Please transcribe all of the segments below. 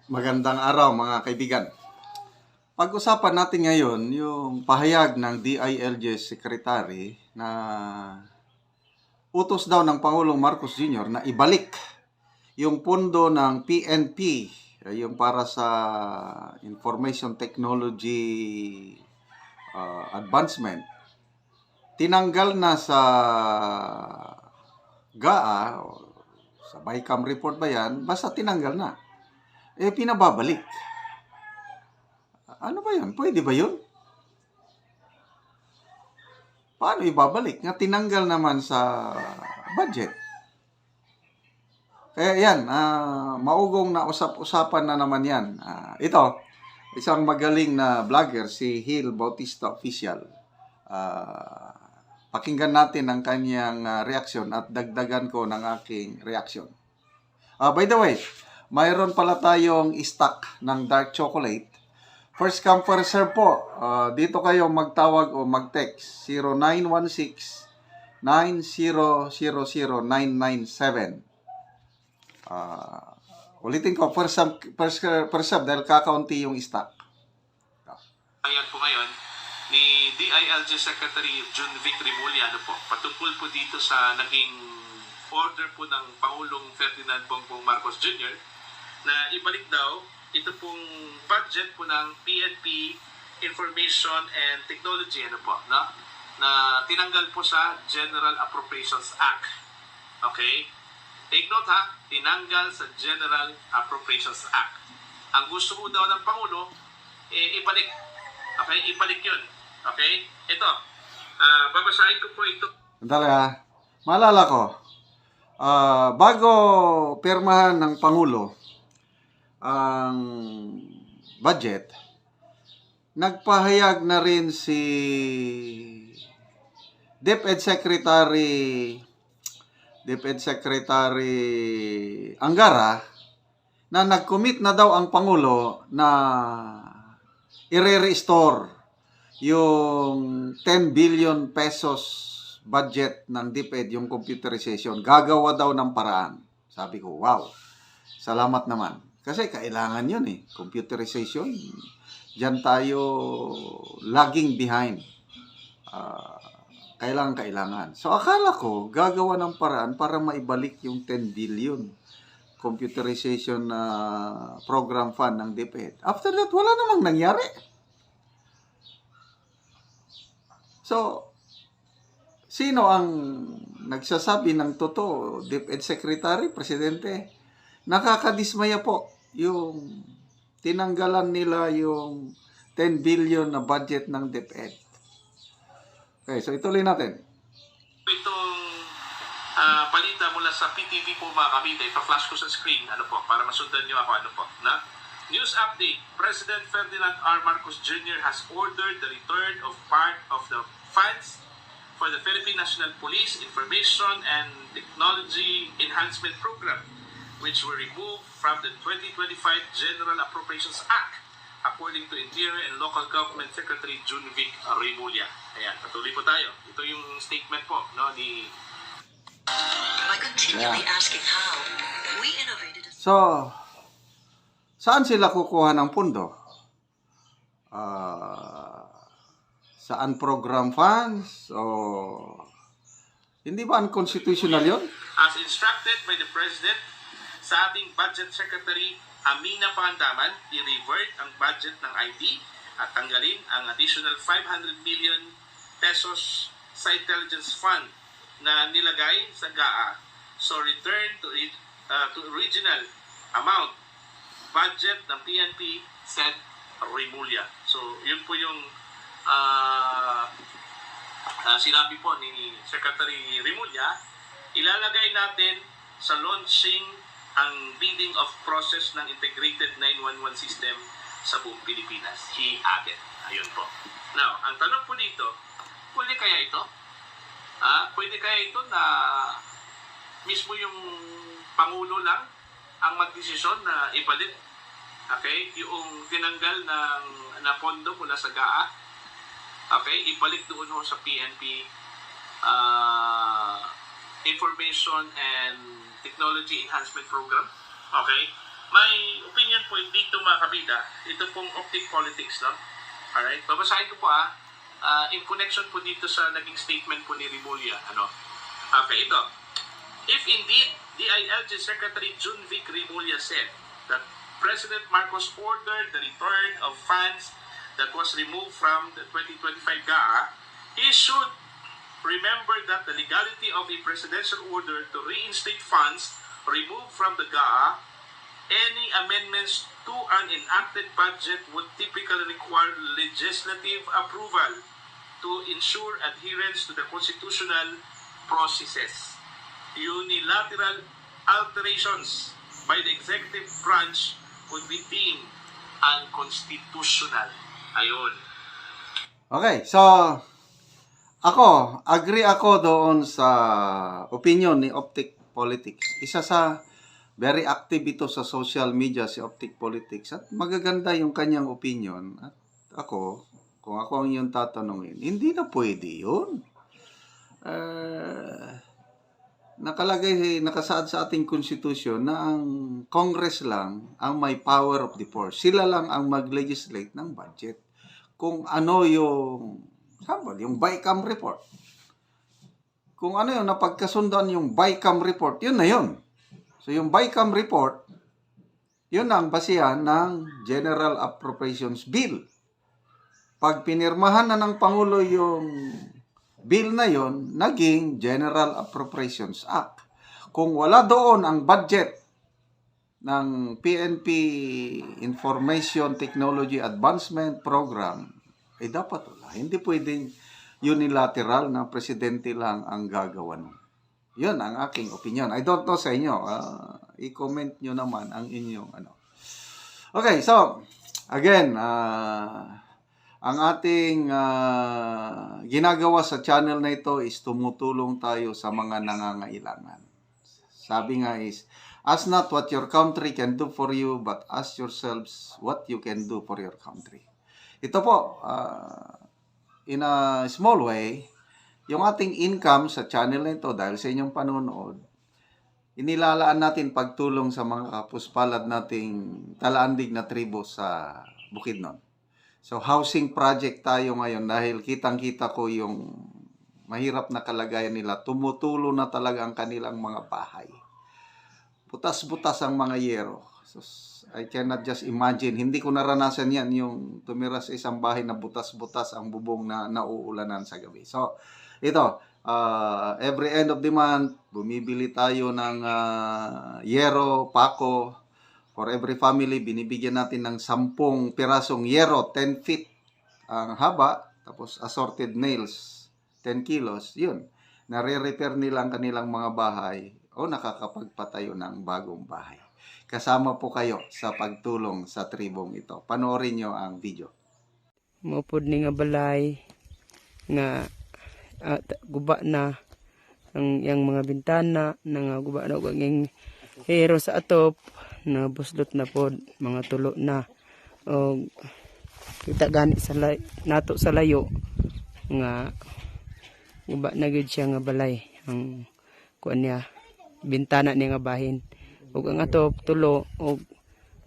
Magandang araw mga kaibigan. Pag-usapan natin ngayon yung pahayag ng DILG Secretary na utos daw ng Pangulong Marcos Jr. na ibalik yung pondo ng PNP, yung para sa Information Technology Advancement. Tinanggal na sa GAA, o sa BICAM report ba yan? Basta tinanggal na. Pinababalik. Ano ba yun? Pwede ba yun? Paano ibabalik? Nga tinanggal naman sa budget. Kaya yan, maugong na usap-usapan na naman yan. Ito, isang magaling na vlogger, si Hill Bautista Official. Pakinggan natin ang kanyang reaksyon at dagdagan ko ng aking reaksyon. By the way, mayroon pala tayong stock ng dark chocolate. First come, first serve po. Dito kayo magtawag o mag-text. 0916-9000997. Ulitin ko, first serve dahil kakaunti yung stock. Ayan po ngayon ni DILG Secretary Junvic Rimulya patungkol po dito sa naging order po ng Pangulong Ferdinand Bongbong Marcos Jr. na ibalik daw ito pong budget po ng PNP Information and Technology na tinanggal po sa General Appropriations Act. Okay? Take note ha, tinanggal sa General Appropriations Act. Ang gusto po daw ng Pangulo, ibalik. Okay? Ibalik yun. Okay? Ito, babasahin ko po ito. Dali maalala ko, bago pirmahan ng Pangulo ang budget, nagpahayag na rin si DepEd Secretary Angara na nag-commit na daw ang Pangulo na i-restore yung 10 billion pesos budget ng DepEd, yung computerization. Gagawa daw ng paraan. Sabi ko, wow, salamat naman. Kasi kailangan yun computerization. Diyan tayo lagging behind. Kailangan. So akala ko, gagawa ng paraan para maibalik yung 10 billion computerization program fund ng DepEd. After that, wala namang nangyari. So, sino ang nagsasabi ng totoo? DepEd Secretary, Presidente? Nakakadismaya po yung tinanggalan nila yung 10 billion na budget ng DepEd. Okay, so ituloy natin. Itong balita mula sa PTV po mga kabida, ipa-flash ko sa screen para masundan nyo ako News update. President Ferdinand R. Marcos Jr. has ordered the return of part of the funds for the Philippine National Police Information and Technology Enhancement Program, which were removed from the 2025 General Appropriations Act, according to Interior and Local Government Secretary Junvic Rimulya. Ayan, patuloy po tayo. Ito yung statement po ni... By continually asking how, we innovated... So, saan sila kukuha ng pondo? Saan program funds? Hindi ba unconstitutional yun? As instructed by the President, sa ating Budget Secretary Amina Pangandaman, i-revert ang budget ng IT at tanggalin ang additional 500 million pesos sa intelligence fund na nilagay sa GAA. So return to original amount budget ng PNP, said Rimulya. So yun po yung sinabi po ni Secretary Rimulya. Ilalagay natin sa launching ang bidding of process ng integrated 911 system sa buong Pilipinas. He added. Ayun po. Now, ang tanong po dito, pwede kaya ito? Pwede kaya ito na mismo yung Pangulo lang ang magdesisyon na ibalik yung tinanggal na pondo mula sa GAA? Ibalik doon sa PNP Information and Technology Enhancement Program. Okay? may opinion po dito mga kabida. Ito pong Optic Politics, no? Alright, babasahin ko po in connection po dito sa naging statement po ni Rimulya. Ano? Okay, ito. If indeed DILG Secretary Jun Vic Rimulya said that President Marcos ordered the return of funds that was removed from the 2025 GAA, he should remember that the legality of a presidential order to reinstate funds removed from the GAA, any amendments to an enacted budget would typically require legislative approval to ensure adherence to the constitutional processes. Unilateral alterations by the executive branch could be deemed unconstitutional. Ayun. Okay, so agree ako doon sa opinion ni Optic Politics. Isa sa very active ito sa social media si Optic Politics at magaganda yung kanyang opinion. At ako, kung ako ang yung tatanungin, hindi na pwede yun. Nakasaad sa ating konstitusyon na ang Congress lang ang may power of the purse. Sila lang ang mag-legislate ng budget. Kung ano yung, sample, yung BICAM report. Kung ano yung napagkasundan yung BICAM report, yun na yun. So yung BICAM report, yun ang basihan ng General Appropriations Bill. Pag pinirmahan na ng Pangulo yung bill na yon, naging General Appropriations Act. Kung wala doon ang budget ng PNP Information Technology Advancement Program, dapat wala. Hindi pwedeng unilateral na presidente lang ang gagawa nun. Yun ang aking opinion. I don't know sa inyo. I-comment nyo naman ang inyong ano. Okay, so, again, ang ating ginagawa sa channel na ito is tumutulong tayo sa mga nangangailangan. Sabi nga is, ask not what your country can do for you, but ask yourselves what you can do for your country. Ito po, in a small way, yung ating income sa channel na ito, dahil sa inyong panonood, inilalaan natin pagtulong sa mga kapuspalad nating talaandig na tribo sa Bukidnon. So, housing project tayo ngayon dahil kitang-kita ko yung mahirap na kalagayan nila. Tumutulo na talaga ang kanilang mga bahay. Butas-butas ang mga yero. So, I cannot just imagine. Hindi ko naranasan yan, yung tumira sa isang bahay na butas-butas ang bubong na nauulanan sa gabi. So, ito, every end of the month, bumibili tayo ng yero, pako. For every family, binibigyan natin ng 10 pirasong yero, 10 feet ang haba, tapos assorted nails, 10 kilos. Yun, nare-repair nila ang kanilang mga bahay o nakakapagpatayo ng bagong bahay. Kasama po kayo sa pagtulong sa tribong ito. Panoorin nyo ang video. Mapod ni nga balay nga guba na ang yang mga bintana nga guba na ug ang hero sa atop na buslot na pod mga tulo na og kita gani sa nato sa layo nga guba na gid siya nga balay ang kuan niya bintana niya nga bahin ug ang atop tulo og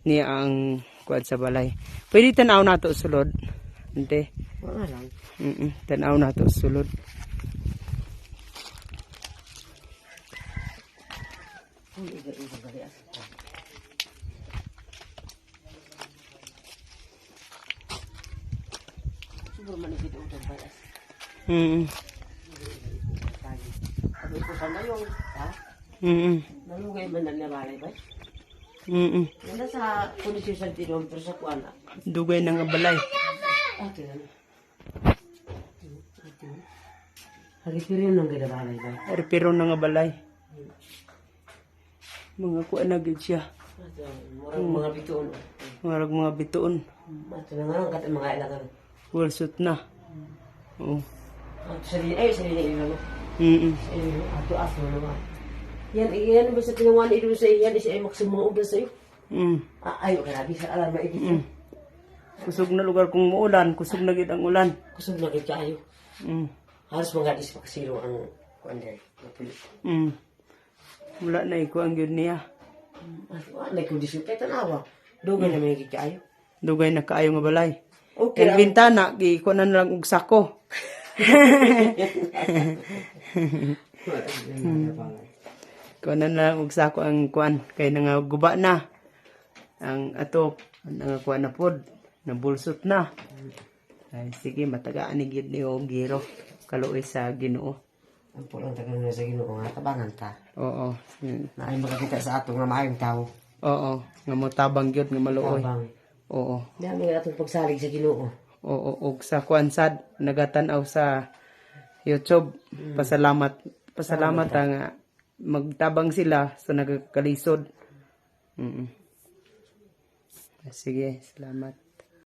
niya ang kuan sa balay. Pwede tan-aw nato sulod ante wala lang tan-aw nato sulod. Nalugay man na nabalay ba? Nanda sa kondisyon sa tinom pero sa kuana. Dugay na nga balay. Okay. Hari-hari nang ginabalay ba? Repiro na nga balay. Mga kuan na gid siya. Murang mga bituon. Marag mga bituon. Ato na nga kat mga ilangan. Walsut na. Oo. Ato sa rin ano. Ato naman. Yan ba sa pinanguan ito sa iyan is ay maksimuog na sa iyo. Ayo ka nabi sa alam na ito. Kusog na lugar kung muulan, kusog na gid ang ulan. Kusog na kayo kayo. Halos mga dis pakasiro ang kuan der. Wala na iko ang yun niya. Wala ko disyo kay tanawa. Dugay na may kikayo. Dugay na kaayo nga balay. Okay. Ang bintana, iko na lang og sako. Kunan na lang og sako ang kuan kay nangaguba na. Ang atop nga kuan na pod, nabulsot na. Ay sige matagaan ni gid ni og giro kaluoy sa Ginoo. Ang pulang tagal na sa Ginoo nga tabangan ta. Oo. Na ay makakita sa ato nga maayong tao. Oo, nga mo tabang gyud nga maluoy. Tabang. Oo. Dami nga atong pagsalig sa Ginoo. Oo, og sa kuan sad nagatan-aw sa YouTube. Pasalamat nga magtabang sila sa nagkalisod. Sige, salamat.